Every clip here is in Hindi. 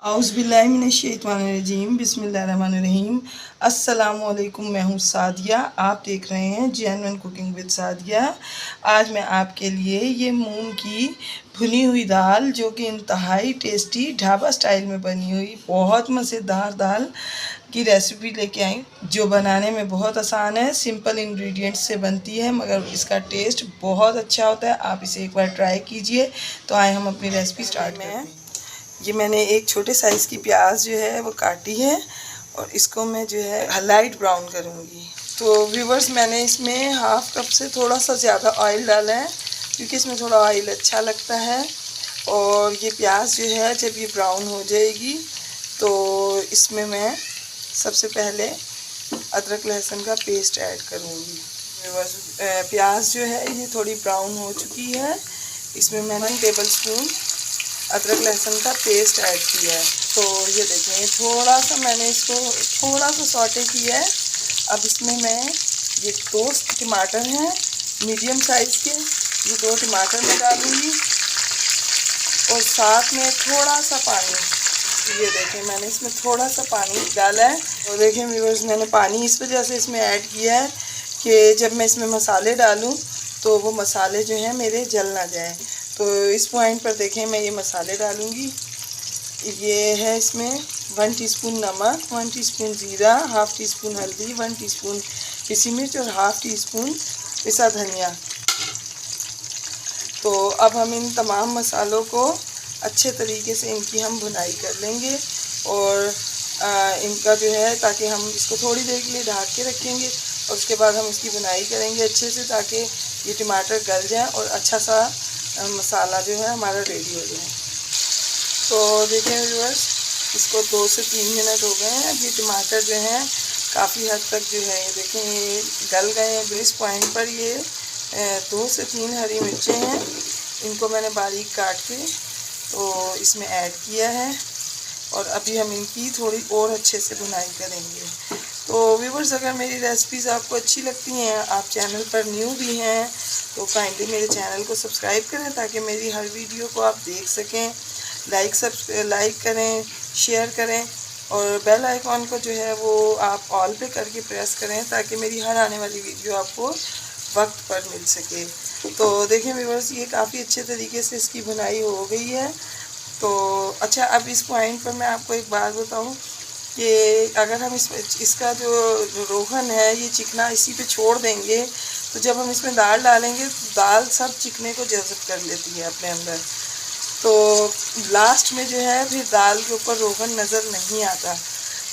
औज़ुबिल्लाहिमिनश्शैतानिर्रजीम बिस्मिल्लाहिर्रहमानिर्रहीम। अस्सलामुअलैकुम, मैं हूँ सादिया। आप देख रहे हैं JN1 कुकिंग विद सादिया। आज मैं आपके लिए ये मूंग की भुनी हुई दाल, जो कि इंतहाई टेस्टी ढाबा स्टाइल में बनी हुई बहुत मज़ेदार दाल की रेसिपी लेके आई, जो बनाने में बहुत आसान है। सिंपल इंग्रेडिएंट्स से बनती है, मगर इसका टेस्ट बहुत अच्छा होता है। आप इसे एक बार ट्राई कीजिए। तो आए हम अपनी रेसिपी स्टार्ट करते हैं। ये मैंने एक छोटे साइज़ की प्याज जो है वो काटी है और इसको मैं जो है लाइट ब्राउन करूँगी। तो व्यूवर्स, मैंने इसमें हाफ़ कप से थोड़ा सा ज़्यादा ऑयल डाला है, क्योंकि इसमें थोड़ा ऑयल अच्छा लगता है। और ये प्याज जो है जब ये ब्राउन हो जाएगी तो इसमें मैं सबसे पहले अदरक लहसुन का पेस्ट ऐड करूँगी। व्यूवर्स, प्याज जो है ये थोड़ी ब्राउन हो चुकी है। इसमें मैंने 1 टेबल स्पून अदरक लहसुन का पेस्ट ऐड किया है। तो ये देखें, थोड़ा सा मैंने इसको थोड़ा सा सॉटे किया है। अब इसमें मैं ये 2 टमाटर हैं मीडियम साइज़ के, ये 2 टमाटर मैं डालूँगी और साथ में थोड़ा सा पानी। ये देखें, मैंने इसमें थोड़ा सा पानी डाला है। और देखें व्यूअर्स, मैंने पानी इस वजह से इसमें ऐड किया है कि जब मैं इसमें मसाले डालूँ तो वो मसाले जो हैं मेरे जल ना जाएँ। तो इस पॉइंट पर देखें, मैं ये मसाले डालूँगी। ये है इसमें 1 टीस्पून नमक, 1 टीस्पून ज़ीरा, हाफ़ टी स्पून हल्दी, 1 टीस्पून पिसी मिर्च और हाफ़ टी स्पून पिसा धनिया। तो अब हम इन तमाम मसालों को अच्छे तरीके से इनकी हम भुनाई कर लेंगे और इनका जो है, ताकि हम इसको थोड़ी देर के लिए ढक के रखेंगे और उसके बाद हम इसकी भुनाई करेंगे अच्छे से, ताकि ये टमाटर गल जाए और अच्छा सा मसाला जो है हमारा रेडी हो जाए। तो देखें व्यूअर्स, इसको 2 से 3 मिनट हो गए हैं। ये टमाटर जो हैं काफ़ी हद तक जो है ये देखें ये गल गए हैं। इस पॉइंट पर ये 2 से 3 हरी मिर्चें हैं, इनको मैंने बारीक काट के तो इसमें ऐड किया है और अभी हम इनकी थोड़ी और अच्छे से भुनाई करेंगे। तो व्यूअर्स, अगर मेरी रेसिपीज़ आपको अच्छी लगती हैं, आप चैनल पर न्यू भी हैं, तो काइंडली मेरे चैनल को सब्सक्राइब करें ताकि मेरी हर वीडियो को आप देख सकें। लाइक करें, शेयर करें और बेल आइकॉन को जो है वो आप ऑल पे करके प्रेस करें, ताकि मेरी हर आने वाली वीडियो आपको वक्त पर मिल सके। तो देखें व्यूअर्स, ये काफ़ी अच्छे तरीके से इसकी भुनाई हो गई है। तो अच्छा, अब इस पॉइंट पर मैं आपको एक बात बताऊं कि अगर हम इसका जो रोगन है ये चिकना इसी पे छोड़ देंगे, तो जब हम इसमें दाल डालेंगे तो दाल सब चिकने को जज़ब कर लेती है अपने अंदर। तो लास्ट में जो है फिर दाल के ऊपर रोगन नज़र नहीं आता।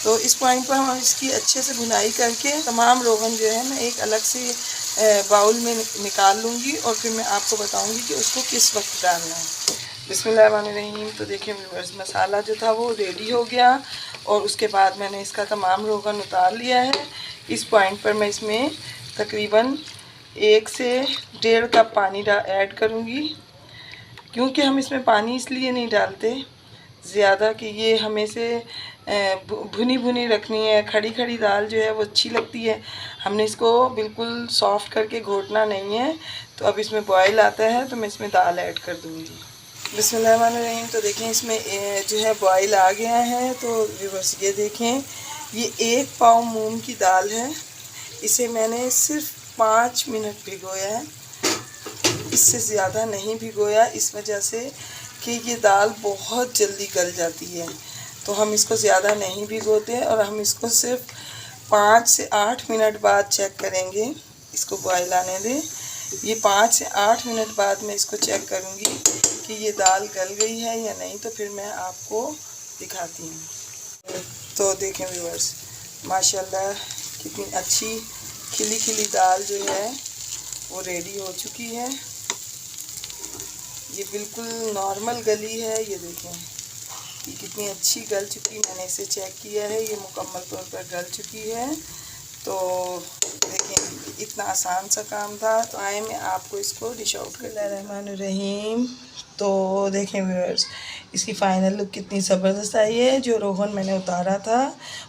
तो इस पॉइंट पर हम इसकी अच्छे से भुनाई करके तमाम रोगन जो है मैं एक अलग से बाउल में निकाल लूँगी और फिर मैं आपको बताऊँगी कि उसको किस वक्त डालना है। बिस्मिल्लाहिर्रहमानिर्रहीम। तो देखिए व्यूअर्स, मसाला जो था वो रेडी हो गया और उसके बाद मैंने इसका तमाम रोगन उतार लिया है। इस पॉइंट पर मैं इसमें तकरीबन 1 से 1.5 कप पानी ऐड करूँगी, क्योंकि हम इसमें पानी इसलिए नहीं डालते ज़्यादा कि ये हमें से भुनी भुनी रखनी है। खड़ी खड़ी दाल जो है वो अच्छी लगती है, हमने इसको बिल्कुल सॉफ्ट करके घोटना नहीं है। तो अब इसमें बॉयल आता है तो मैं इसमें दाल ऐड कर दूँगी। बिस्मिल्लाहिर्रहमानिर्रहीम। तो देखें इसमें जो है बॉयल आ गया है। तो व्यूअर्स ये देखें, ये 1 पाव मूंग की दाल है, इसे मैंने सिर्फ 5 मिनट भिगोया है, इससे ज़्यादा नहीं भिगोया, इस वजह से कि ये दाल बहुत जल्दी गल जाती है। तो हम इसको ज़्यादा नहीं भिगोते और हम इसको सिर्फ 5 से 8 मिनट बाद चेक करेंगे। इसको बॉयल आने दें। ये 5 से 8 मिनट बाद मैं इसको चेक करूँगी कि ये दाल गल गई है या नहीं, तो फिर मैं आपको दिखाती हूँ। तो देखें व्यूअर्स, माशाल्लाह कितनी अच्छी खिली खिली दाल जो है वो रेडी हो चुकी है। ये बिल्कुल नॉर्मल गली है। ये देखें ये कितनी अच्छी गल चुकी, मैंने इसे चेक किया है, ये मुकम्मल तौर पर गल चुकी है। तो देखिए इतना आसान सा काम था। तो आए मैं आपको इसको डिश आउट कर। बिस्मिल्लाहिर्रहमानिर्रहीम। तो देखें व्यूअर्स, इसकी फ़ाइनल लुक कितनी ज़बरदस्त आई है। जो रोगन मैंने उतारा था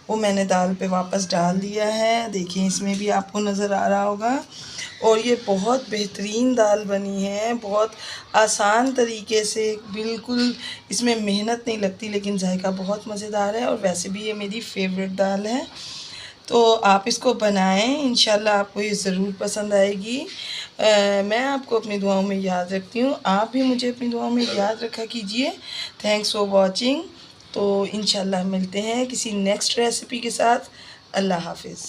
वो मैंने दाल पे वापस डाल दिया है। देखिए इसमें भी आपको नज़र आ रहा होगा। और ये बहुत बेहतरीन दाल बनी है, बहुत आसान तरीके से, बिल्कुल इसमें मेहनत नहीं लगती, लेकिन जायका बहुत मज़ेदार है। और वैसे भी ये मेरी फेवरेट दाल है। तो आप इसको बनाएं, इंशाल्लाह आपको ये ज़रूर पसंद आएगी। मैं आपको अपनी दुआओं में याद रखती हूँ, आप भी मुझे अपनी दुआओं में याद रखा कीजिए। Thanks for watching. तो इंशाल्लाह मिलते हैं किसी नेक्स्ट रेसिपी के साथ। अल्लाह हाफिज़।